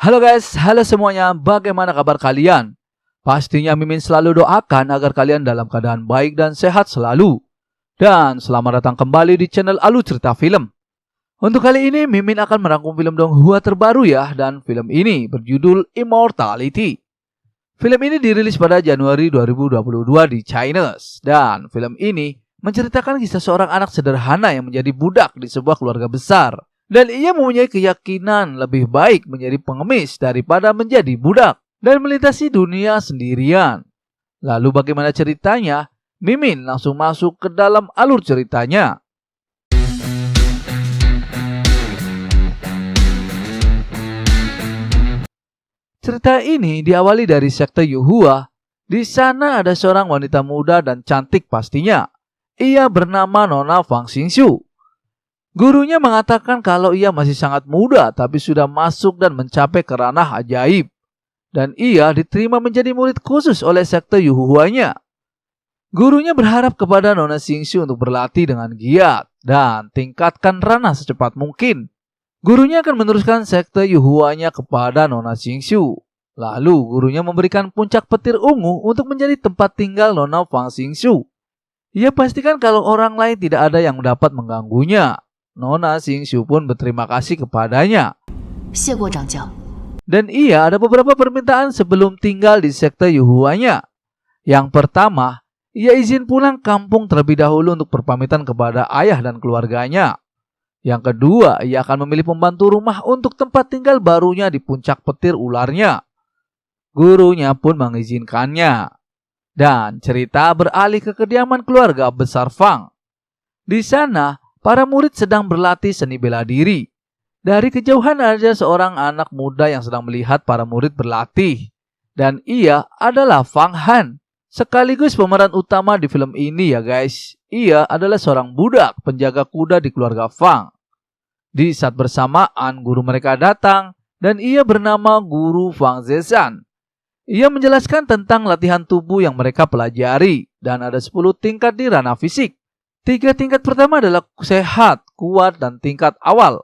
Halo guys, halo semuanya, bagaimana kabar kalian? Pastinya Mimin selalu doakan agar kalian dalam keadaan baik dan sehat selalu. Dan selamat datang kembali di channel Alu Cerita Film. Untuk kali ini Mimin akan merangkum film Donghua terbaru ya, dan film ini berjudul Immortality. Film ini dirilis pada Januari 2022 di China, dan film ini menceritakan kisah seorang anak sederhana yang menjadi budak di sebuah keluarga besar. Dan ia mempunyai keyakinan lebih baik menjadi pengemis daripada menjadi budak dan melintasi dunia sendirian. Lalu bagaimana ceritanya? Mimin langsung masuk ke dalam alur ceritanya. Cerita ini diawali dari sekte Yuhua. Di sana ada seorang wanita muda dan cantik pastinya. Ia bernama Nona Fang Xingxiu. Gurunya mengatakan kalau ia masih sangat muda tapi sudah masuk dan mencapai ke ranah ajaib. Dan ia diterima menjadi murid khusus oleh sekte Yuhuanya. Gurunya berharap kepada Nona Xingxiu untuk berlatih dengan giat dan tingkatkan ranah secepat mungkin. Gurunya akan meneruskan sekte Yuhuanya kepada Nona Xingxiu. Lalu gurunya memberikan puncak petir ungu untuk menjadi tempat tinggal Nona Fang Xingxiu. Ia pastikan kalau orang lain tidak ada yang dapat mengganggunya. Nona Xingxiu pun berterima kasih kepadanya. Dan ia ada beberapa permintaan sebelum tinggal di sekte Yuhuanya. Yang pertama, ia izin pulang kampung terlebih dahulu untuk berpamitan kepada ayah dan keluarganya. Yang kedua, ia akan memilih pembantu rumah untuk tempat tinggal barunya di puncak petir ularnya. Gurunya pun mengizinkannya. Dan cerita beralih ke kediaman keluarga besar Fang. Di sana, para murid sedang berlatih seni bela diri. Dari kejauhan ada seorang anak muda yang sedang melihat para murid berlatih. Dan ia adalah Fang Han. Sekaligus pemeran utama di film ini ya guys. Ia adalah seorang budak penjaga kuda di keluarga Fang. Di saat bersamaan guru mereka datang dan ia bernama Guru Fang Zezhan. Ia menjelaskan tentang latihan tubuh yang mereka pelajari dan ada 10 tingkat di ranah fisik. 3 tingkat pertama adalah sehat, kuat, dan tingkat awal.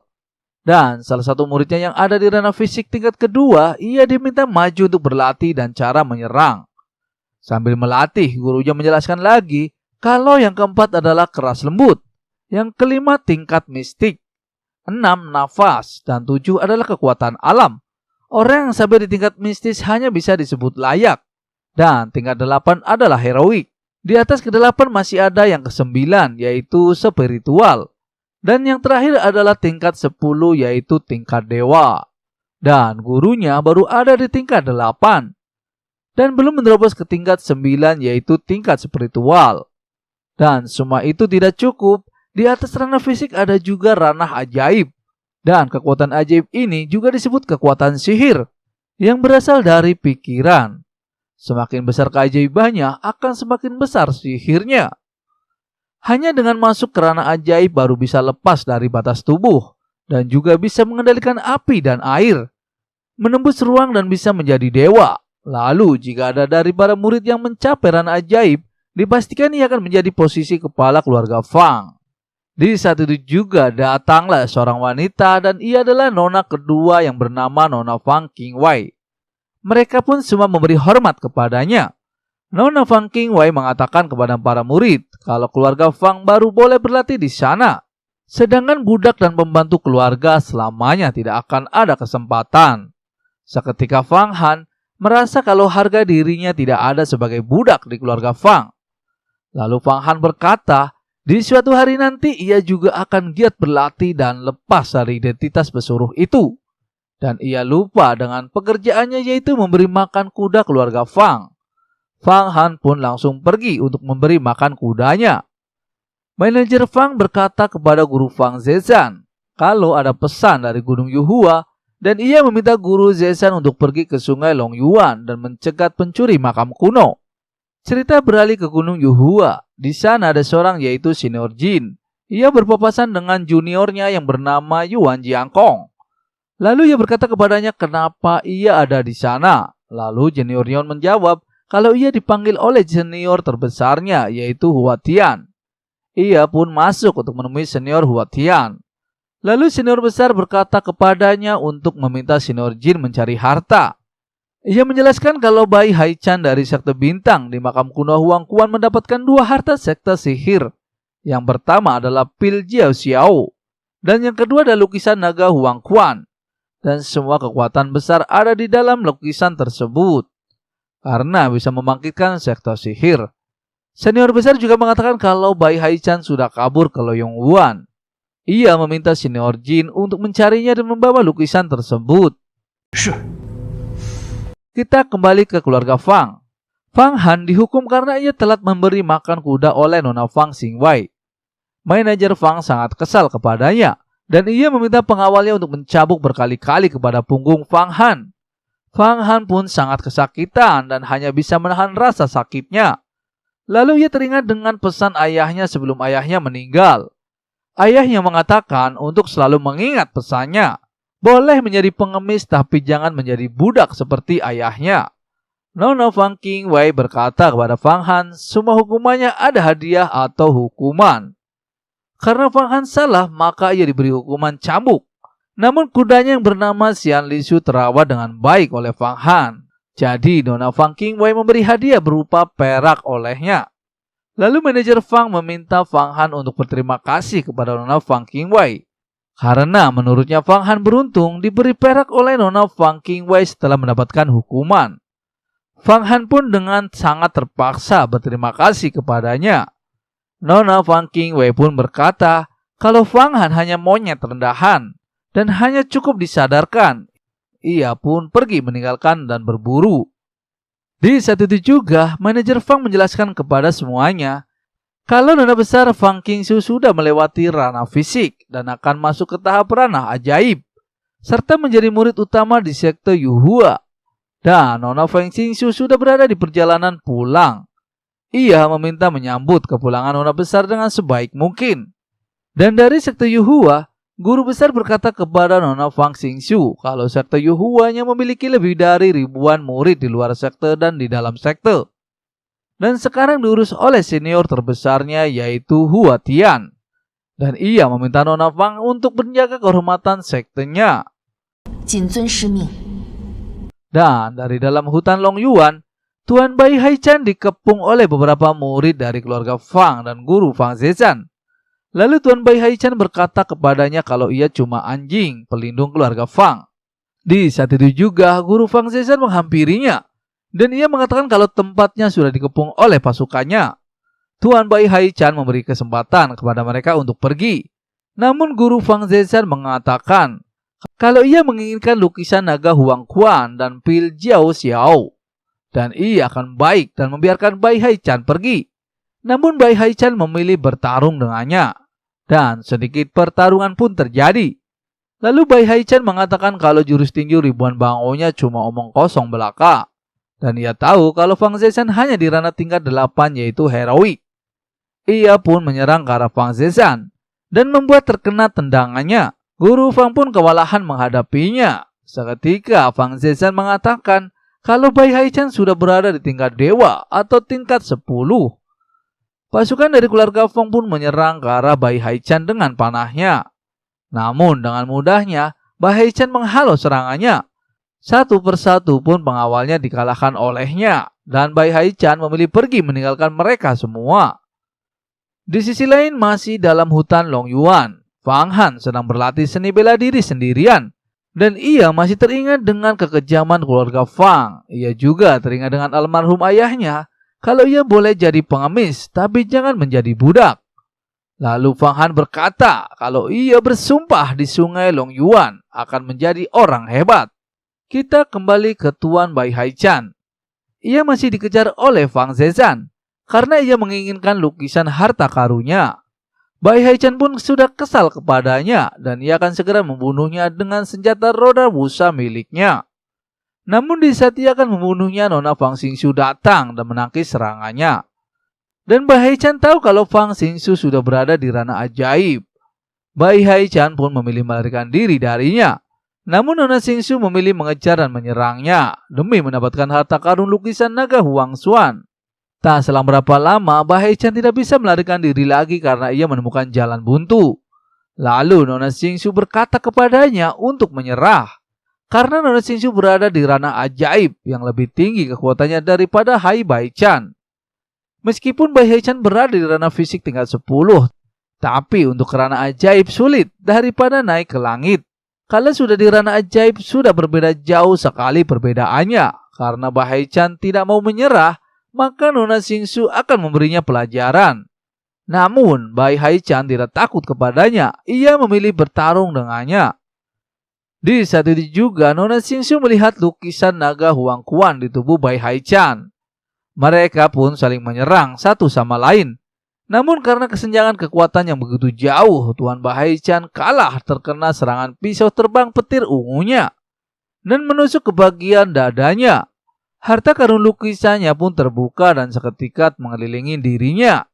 Dan salah satu muridnya yang ada di ranah fisik tingkat kedua, ia diminta maju untuk berlatih dan cara menyerang. Sambil melatih, gurunya menjelaskan lagi kalau yang keempat adalah keras lembut. Yang kelima tingkat mistik. 6 nafas, dan 7 adalah kekuatan alam. Orang yang sampai di tingkat mistis hanya bisa disebut layak. Dan tingkat 8 adalah heroik. Di atas ke-8 masih ada yang ke-9 yaitu spiritual. Dan yang terakhir adalah tingkat 10 yaitu tingkat dewa. Dan gurunya baru ada di tingkat 8. Dan belum menerobos ke tingkat 9 yaitu tingkat spiritual. Dan semua itu tidak cukup. Di atas ranah fisik ada juga ranah ajaib. Dan kekuatan ajaib ini juga disebut kekuatan sihir yang berasal dari pikiran. Semakin besar keajaibannya, akan semakin besar sihirnya. Hanya dengan masuk ke ranah ajaib baru bisa lepas dari batas tubuh. Dan juga bisa mengendalikan api dan air. Menembus ruang dan bisa menjadi dewa. Lalu jika ada dari para murid yang mencapai ranah ajaib, dipastikan ia akan menjadi posisi kepala keluarga Fang. Di saat itu juga datanglah seorang wanita dan ia adalah nona kedua yang bernama Nona Fang Qingwei. Mereka pun semua memberi hormat kepadanya. Nona Fang Qingwei mengatakan kepada para murid kalau keluarga Fang baru boleh berlatih di sana. Sedangkan budak dan pembantu keluarga selamanya tidak akan ada kesempatan. Seketika Fang Han merasa kalau harga dirinya tidak ada sebagai budak di keluarga Fang. Lalu Fang Han berkata, di suatu hari nanti ia juga akan giat berlatih dan lepas dari identitas pesuruh itu. Dan ia lupa dengan pekerjaannya yaitu memberi makan kuda keluarga Fang. Fang Han pun langsung pergi untuk memberi makan kudanya. Manajer Fang berkata kepada Guru Fang Zezhan kalau ada pesan dari Gunung Yuhua dan ia meminta Guru Zezhan untuk pergi ke sungai Longyuan dan mencegat pencuri makam kuno. Cerita beralih ke Gunung Yuhua. Di sana ada seorang yaitu senior Jin. Ia berpapasan dengan juniornya yang bernama Yuan Jiangkong. Lalu ia berkata kepadanya kenapa ia ada di sana. Lalu junior Yuan menjawab kalau ia dipanggil oleh senior terbesarnya yaitu Hua Tian. Ia pun masuk untuk menemui senior Hua Tian. Lalu senior besar berkata kepadanya untuk meminta senior jin mencari harta. Ia menjelaskan kalau Bai Haichan dari sekte bintang di makam kuno Huang Quan mendapatkan 2 harta sekte sihir. Yang pertama adalah pil Jiao Xiao, dan yang kedua adalah lukisan naga Huang Quan. Dan semua kekuatan besar ada di dalam lukisan tersebut, karena bisa membangkitkan sekte sihir. Senior besar juga mengatakan kalau Bai Haichan sudah kabur ke Loyong Wuan. Ia meminta senior jin untuk mencarinya dan membawa lukisan tersebut. Kita kembali ke keluarga Fang. Fang Han dihukum karena ia telat memberi makan kuda oleh Nona Fang Xingwei. Manajer Fang sangat kesal kepadanya, dan ia meminta pengawalnya untuk mencabuk berkali-kali kepada punggung Fang Han. Fang Han pun sangat kesakitan dan hanya bisa menahan rasa sakitnya. Lalu ia teringat dengan pesan ayahnya sebelum ayahnya meninggal. Ayahnya mengatakan untuk selalu mengingat pesannya. Boleh menjadi pengemis tapi jangan menjadi budak seperti ayahnya. Nona Fang Qingwei berkata kepada Fang Han, semua hukumannya ada hadiah atau hukuman. Karena Fang Han salah, maka ia diberi hukuman cambuk. Namun kudanya yang bernama Xian Lishu terawat dengan baik oleh Fang Han. Jadi Nona Fang Qingwei memberi hadiah berupa perak olehnya. Lalu manajer Fang meminta Fang Han untuk berterima kasih kepada Nona Fang Qingwei. Karena menurutnya Fang Han beruntung diberi perak oleh Nona Fang Qingwei setelah mendapatkan hukuman. Fang Han pun dengan sangat terpaksa berterima kasih kepadanya. Nona Fang Qingwei pun berkata kalau Fang Han hanya monyet rendahan dan hanya cukup disadarkan. Ia pun pergi meninggalkan dan berburu. Di saat itu juga, manajer Fang menjelaskan kepada semuanya kalau Nona besar Fang Qingsu sudah melewati ranah fisik dan akan masuk ke tahap ranah ajaib, serta menjadi murid utama di sekte Yuhua. Dan Nona Fang Qingsu sudah berada di perjalanan pulang. Ia meminta menyambut kepulangan Nona besar dengan sebaik mungkin. Dan dari sekte Yuhua, guru besar berkata kepada Nona Fang Qingsu kalau sekte Yuhuanya memiliki lebih dari ribuan murid di luar sekte dan di dalam sekte. Dan sekarang diurus oleh senior terbesarnya yaitu Hua Tian. Dan ia meminta Nona Fang untuk menjaga kehormatan sektenya. Dan dari dalam hutan Long Yuan, Tuan Bai Haichan dikepung oleh beberapa murid dari keluarga Fang dan guru Fang Zezhan. Lalu Tuan Bai Haichan berkata kepadanya kalau ia cuma anjing pelindung keluarga Fang. Di saat itu juga guru Fang Zezhan menghampirinya. Dan ia mengatakan kalau tempatnya sudah dikepung oleh pasukannya. Tuan Bai Haichan memberi kesempatan kepada mereka untuk pergi. Namun guru Fang Zezhan mengatakan kalau ia menginginkan lukisan naga Huang Quan dan pil Jiao Xiao. Dan ia akan baik dan membiarkan Bai Haichan pergi. Namun Bai Haichan memilih bertarung dengannya. Dan sedikit pertarungan pun terjadi. Lalu Bai Haichan mengatakan kalau jurus tinju ribuan bangonya cuma omong kosong belaka. Dan ia tahu kalau Fang Zezhan hanya di ranah tingkat 8 yaitu heroik. Ia pun menyerang ke arah Fang Zezhan dan membuat terkena tendangannya. Guru Fang pun kewalahan menghadapinya. Seketika Fang Zezhan mengatakan kalau Bai Haichan sudah berada di tingkat dewa atau tingkat 10. Pasukan dari keluarga Fang pun menyerang ke arah Bai Haichan dengan panahnya. Namun dengan mudahnya Bai Haichan menghalau serangannya. Satu persatu pun pengawalnya dikalahkan olehnya. Dan Bai Haichan memilih pergi meninggalkan mereka semua. Di sisi lain masih dalam hutan Long Yuan, Fang Han sedang berlatih seni bela diri sendirian. Dan ia masih teringat dengan kekejaman keluarga Fang. Ia juga teringat dengan almarhum ayahnya. Kalau ia boleh jadi pengemis, tapi jangan menjadi budak. Lalu Fang Han berkata kalau ia bersumpah di sungai Long Yuan akan menjadi orang hebat. Kita kembali ke Tuan Bai Haichan. Ia masih dikejar oleh Fang Zezhan karena ia menginginkan lukisan harta karunnya. Bai Haichan pun sudah kesal kepadanya dan ia akan segera membunuhnya dengan senjata roda busa miliknya. Namun di saat ia akan membunuhnya, Nona Fang Qingsu datang dan menangkis serangannya. Dan Bai Haichan tahu kalau Fang Qingsu sudah berada di ranah ajaib. Bai Haichan pun memilih melarikan diri darinya. Namun Nona Qingsu memilih mengejar dan menyerangnya demi mendapatkan harta karun lukisan naga Huang Xuan. Tak selang berapa lama, Bai Haichan tidak bisa melarikan diri lagi karena ia menemukan jalan buntu. Lalu Nona Xingqiu berkata kepadanya untuk menyerah, karena Nona Xingqiu berada di ranah ajaib yang lebih tinggi kekuatannya daripada Hai Baichan. Meskipun Bai Haichan berada di ranah fisik tingkat 10, tapi untuk ranah ajaib sulit daripada naik ke langit. Kalau sudah di ranah ajaib sudah berbeda jauh sekali perbedaannya. Karena Bai Haichan tidak mau menyerah, maka Nona Xingqiu akan memberinya pelajaran. Namun Bai Haichan tidak takut kepadanya, ia memilih bertarung dengannya. Di saat itu juga Nona Xingqiu melihat lukisan naga Huang Quan di tubuh Bai Haichan. Mereka pun saling menyerang satu sama lain. Namun karena kesenjangan kekuatan yang begitu jauh, Tuan Bai Haichan kalah terkena serangan pisau terbang petir ungunya dan menusuk ke bagian dadanya. Harta karun lukisannya pun terbuka dan seketika mengelilingi dirinya.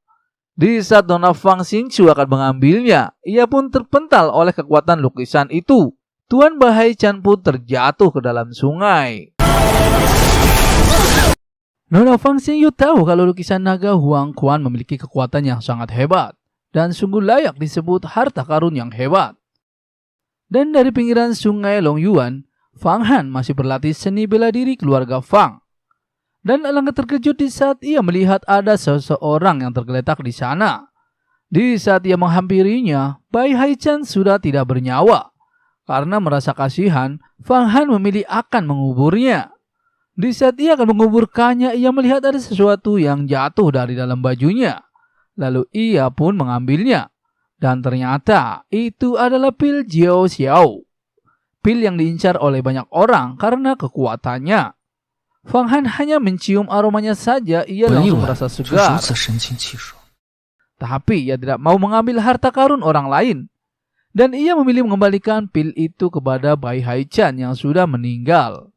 Di saat Nona Fang Xingqiu akan mengambilnya, ia pun terpental oleh kekuatan lukisan itu. Tuan Bai Haichan pun terjatuh ke dalam sungai. Nona Fang Xingqiu tahu kalau lukisan naga Huang Quan memiliki kekuatan yang sangat hebat dan sungguh layak disebut harta karun yang hebat. Dan dari pinggiran sungai Longyuan, Fang Han masih berlatih seni bela diri keluarga Fang. Dan alangkah terkejut di saat ia melihat ada seseorang yang tergeletak di sana. Di saat ia menghampirinya, Bai Haichan sudah tidak bernyawa. Karena merasa kasihan, Fang Han memilih akan menguburnya. Di saat ia akan menguburkannya, ia melihat ada sesuatu yang jatuh dari dalam bajunya. Lalu ia pun mengambilnya. Dan ternyata itu adalah pil Jiao Xiao. Pil yang diincar oleh banyak orang karena kekuatannya. Fang Han hanya mencium aromanya saja, ia langsung merasa segar. Tapi ia tidak mau mengambil harta karun orang lain. Dan ia memilih mengembalikan pil itu kepada Bai Haichan yang sudah meninggal.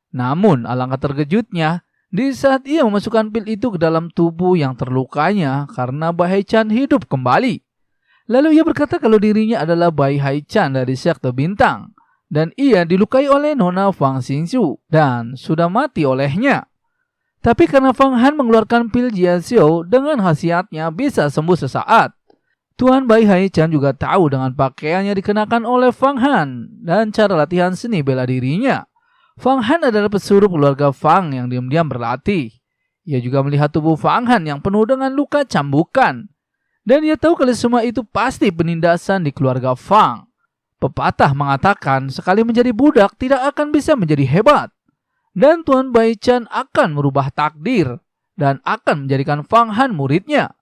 Namun alangkah terkejutnya, di saat ia memasukkan pil itu ke dalam tubuh yang terlukanya karena Bai Haichan hidup kembali. Lalu ia berkata kalau dirinya adalah Bai Haichan dari sekte bintang. Dan ia dilukai oleh Nona Fang Xingqiu dan sudah mati olehnya. Tapi karena Fang Han mengeluarkan pil Jiao Xiao dengan khasiatnya bisa sembuh sesaat. Tuan Bai Haichan juga tahu dengan pakaian yang dikenakan oleh Fang Han dan cara latihan seni bela dirinya. Fang Han adalah pesuruh keluarga Fang yang diam-diam berlatih. Ia juga melihat tubuh Fang Han yang penuh dengan luka cambukan. Dan ia tahu kalau semua itu pasti penindasan di keluarga Fang. Pepatah mengatakan sekali menjadi budak tidak akan bisa menjadi hebat. Dan Tuan Bai Haichan akan merubah takdir dan akan menjadikan Fang Han muridnya.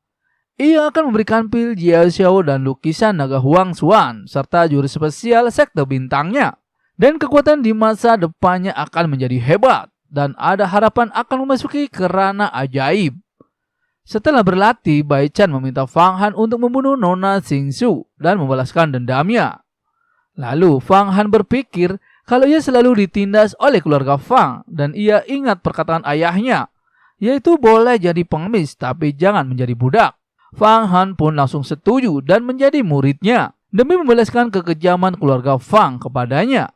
Ia akan memberikan pil Jiao Xiao dan lukisan naga Huang Xuan serta jurus spesial sekte bintangnya. Dan kekuatan di masa depannya akan menjadi hebat dan ada harapan akan memasuki ke ranah ajaib. Setelah berlatih, Bai Haichan meminta Fang Han untuk membunuh Nona Xingqiu dan membalaskan dendamnya. Lalu Fang Han berpikir kalau ia selalu ditindas oleh keluarga Fang dan ia ingat perkataan ayahnya, yaitu boleh jadi pengemis tapi jangan menjadi budak. Fang Han pun langsung setuju dan menjadi muridnya demi membalaskan kekejaman keluarga Fang kepadanya.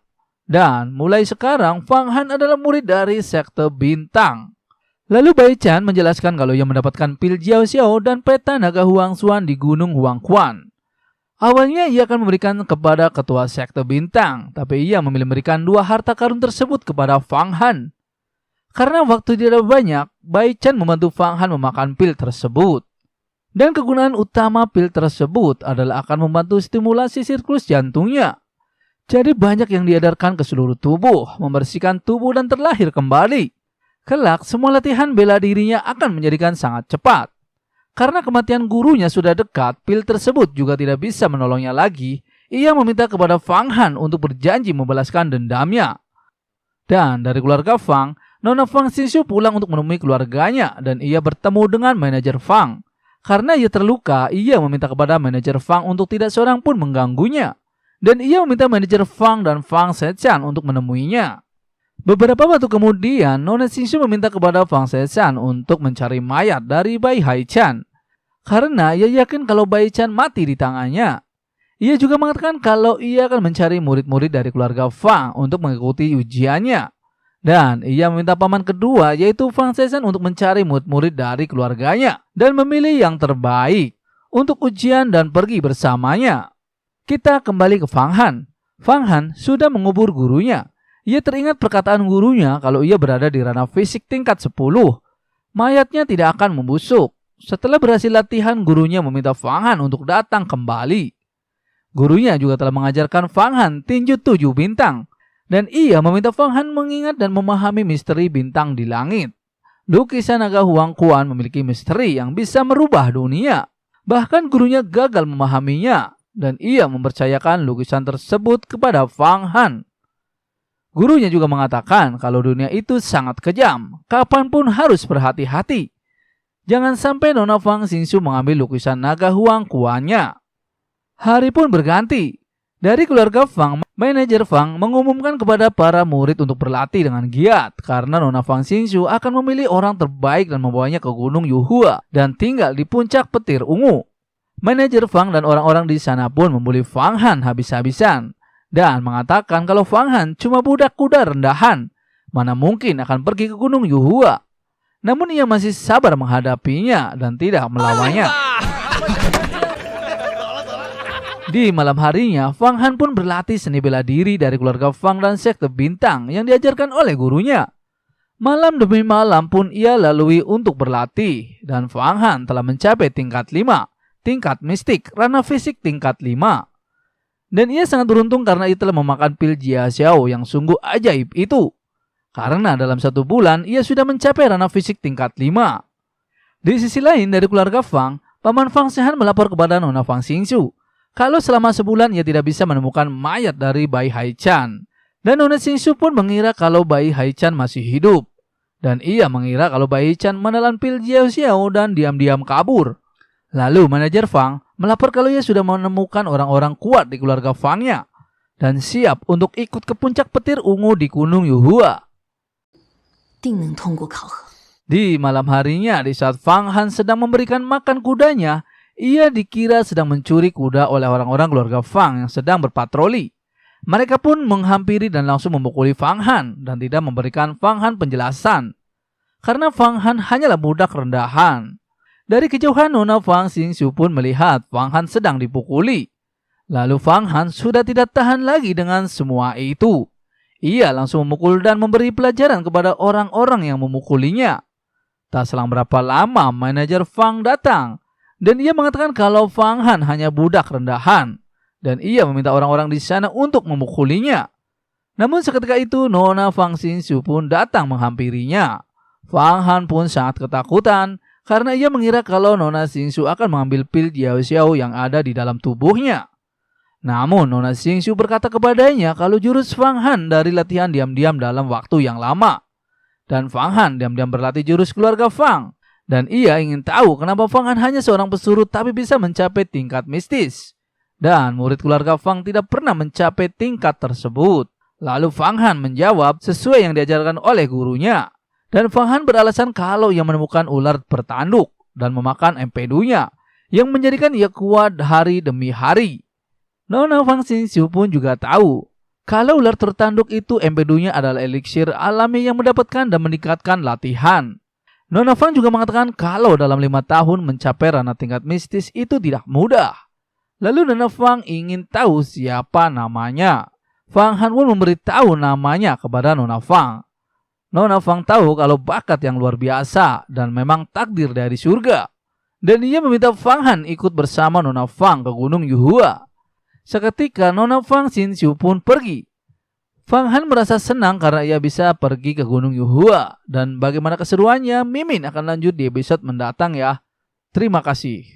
Dan mulai sekarang Fang Han adalah murid dari sekte bintang. Lalu Bai Haichan menjelaskan kalau ia mendapatkan pil Jiao Xiao dan peta naga Huang Xuan di gunung Huang Quan. Awalnya ia akan memberikan kepada ketua sekte bintang, tapi ia memilih memberikan 2 harta karun tersebut kepada Fang Han. Karena waktu tidak banyak, Bai Haichan membantu Fang Han memakan pil tersebut. Dan kegunaan utama pil tersebut adalah akan membantu stimulasi siklus jantungnya. Jadi banyak yang diedarkan ke seluruh tubuh, membersihkan tubuh dan terlahir kembali. Kelak semua latihan bela dirinya akan menjadikan sangat cepat. Karena kematian gurunya sudah dekat, pil tersebut juga tidak bisa menolongnya lagi. Ia meminta kepada Fang Han untuk berjanji membalaskan dendamnya. Dan dari keluarga Fang, Nona Fang Xingqiu pulang untuk menemui keluarganya dan ia bertemu dengan manajer Fang. Karena ia terluka, ia meminta kepada manajer Fang untuk tidak seorang pun mengganggunya. Dan ia meminta manajer Fang dan Fang Zheqian untuk menemuinya. Beberapa waktu kemudian, Nona Xingqiu meminta kepada Fang Zheqian untuk mencari mayat dari Bai Haichan. Karena ia yakin kalau Bai Haichan mati di tangannya. Ia juga mengatakan kalau ia akan mencari murid-murid dari keluarga Fang untuk mengikuti ujiannya. Dan ia meminta paman kedua yaitu Fang Zheqian untuk mencari murid-murid dari keluarganya dan memilih yang terbaik untuk ujian dan pergi bersamanya. Kita kembali ke Fang Han. Fang Han sudah mengubur gurunya. Ia teringat perkataan gurunya kalau ia berada di ranah fisik tingkat 10. Mayatnya tidak akan membusuk. Setelah berhasil latihan, gurunya meminta Fang Han untuk datang kembali. Gurunya juga telah mengajarkan Fang Han tinju 7 bintang. Dan ia meminta Fang Han mengingat dan memahami misteri bintang di langit. Lukisan naga Huang Quan memiliki misteri yang bisa merubah dunia. Bahkan gurunya gagal memahaminya dan ia mempercayakan lukisan tersebut kepada Fang Han. Gurunya juga mengatakan kalau dunia itu sangat kejam, kapanpun harus berhati-hati. Jangan sampai Nona Fang Xingqiu mengambil lukisan naga Huang Quan-nya. Hari pun berganti. Dari keluarga Fang, manajer Fang mengumumkan kepada para murid untuk berlatih dengan giat karena Nona Fang Xingqiu akan memilih orang terbaik dan membawanya ke Gunung Yuhua dan tinggal di puncak petir ungu. Manajer Fang dan orang-orang di sana pun membuli Fang Han habis-habisan dan mengatakan kalau Fang Han cuma budak kuda rendahan, mana mungkin akan pergi ke Gunung Yuhua. Namun ia masih sabar menghadapinya dan tidak melawannya. Di malam harinya, Fang Han pun berlatih seni bela diri dari keluarga Fang dan sekte bintang yang diajarkan oleh gurunya. Malam demi malam pun ia lalui untuk berlatih dan Fang Han telah mencapai tingkat 5, tingkat mistik, ranah fisik tingkat 5. Dan ia sangat beruntung karena ia telah memakan pil Jia Xiao yang sungguh ajaib itu. Karena dalam 1 bulan ia sudah mencapai ranah fisik tingkat 5. Di sisi lain dari keluarga Fang, Paman Fang Shehan melapor kepada Nona Fang Xingqiu kalau selama sebulan ia tidak bisa menemukan mayat dari bayi Hai Chan. Dan Nona Xingqiu pun mengira kalau bayi Hai Chan masih hidup. Dan ia mengira kalau bayi Chan menelan pil Jia Xiao dan diam-diam kabur. Lalu manajer Fang melapor kalau ia sudah menemukan orang-orang kuat di keluarga Fangnya dan siap untuk ikut ke puncak petir ungu di Gunung Yuhua. Di malam harinya, di saat Fang Han sedang memberikan makan kudanya, ia dikira sedang mencuri kuda oleh orang-orang keluarga Fang yang sedang berpatroli. Mereka pun menghampiri dan langsung memukuli Fang Han dan tidak memberikan Fang Han penjelasan. Karena Fang Han hanyalah budak rendahan. Dari kejauhan Nona Fang Xingqiu pun melihat Fang Han sedang dipukuli. Lalu Fang Han sudah tidak tahan lagi dengan semua itu. Ia langsung memukul dan memberi pelajaran kepada orang-orang yang memukulinya. Tak selang berapa lama manajer Fang datang. Dan ia mengatakan kalau Fang Han hanya budak rendahan. Dan ia meminta orang-orang di sana untuk memukulinya. Namun seketika itu Nona Fang Xingqiu pun datang menghampirinya. Fang Han pun sangat ketakutan karena ia mengira kalau Nona Xingqiu akan mengambil pil Jia Xiao yang ada di dalam tubuhnya. Namun Nona Xingqiu berkata kepadanya kalau jurus Fang Han dari latihan diam-diam dalam waktu yang lama. Dan Fang Han diam-diam berlatih jurus keluarga Fang. Dan ia ingin tahu kenapa Fang Han hanya seorang pesuruh tapi bisa mencapai tingkat mistis. Dan murid keluarga Fang tidak pernah mencapai tingkat tersebut. Lalu Fang Han menjawab sesuai yang diajarkan oleh gurunya. Dan Fang Han beralasan kalau ia menemukan ular bertanduk dan memakan empedunya yang menjadikan ia kuat hari demi hari. Nona Fang Xingqiu pun juga tahu kalau ular tertanduk itu empedunya adalah eliksir alami yang mendapatkan dan meningkatkan latihan. Nona Fang juga mengatakan kalau dalam 5 tahun mencapai ranah tingkat mistis itu tidak mudah. Lalu Nona Fang ingin tahu siapa namanya. Fang Han pun memberitahu namanya kepada Nona Fang. Nona Fang tahu kalau bakat yang luar biasa dan memang takdir dari surga. Dan ia meminta Fang Han ikut bersama Nona Fang ke Gunung Yuhua. Seketika Nona Fang Xingqiu pun pergi. Fang Han merasa senang karena ia bisa pergi ke Gunung Yuhua. Dan bagaimana keseruannya, Mimin akan lanjut di episode mendatang ya. Terima kasih.